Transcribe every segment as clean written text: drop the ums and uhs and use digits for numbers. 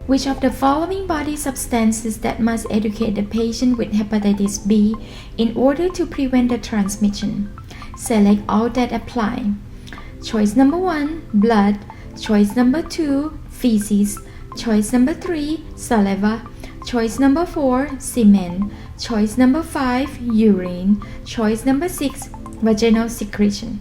Which of the following body substances that must educate the patient with hepatitis B in order to prevent the transmission? Select all that apply. Choice number 1, blood. Choice number 2, feces. Choice number 3, saliva. Choice number 4, semen. Choice number 5, urine. Choice number 6, vaginal secretion.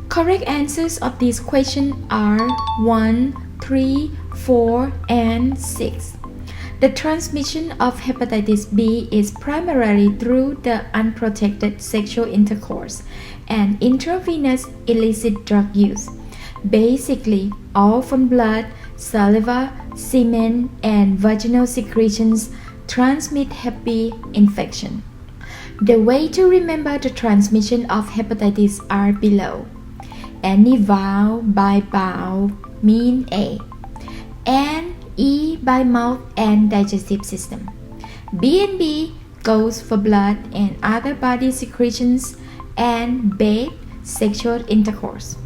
Correct answers of this question are 1, 3, 4, and 6. The transmission of hepatitis B is primarily through the unprotected sexual intercourse and intravenous illicit drug use. Basically, all from blood, saliva, semen, and vaginal secretions transmit Hep B infection. The way to remember the transmission of hepatitis are below. Any vowel by bowel mean A. N, E by mouth and digestive system. B and B goes for blood and other body secretions, and B sexual intercourse.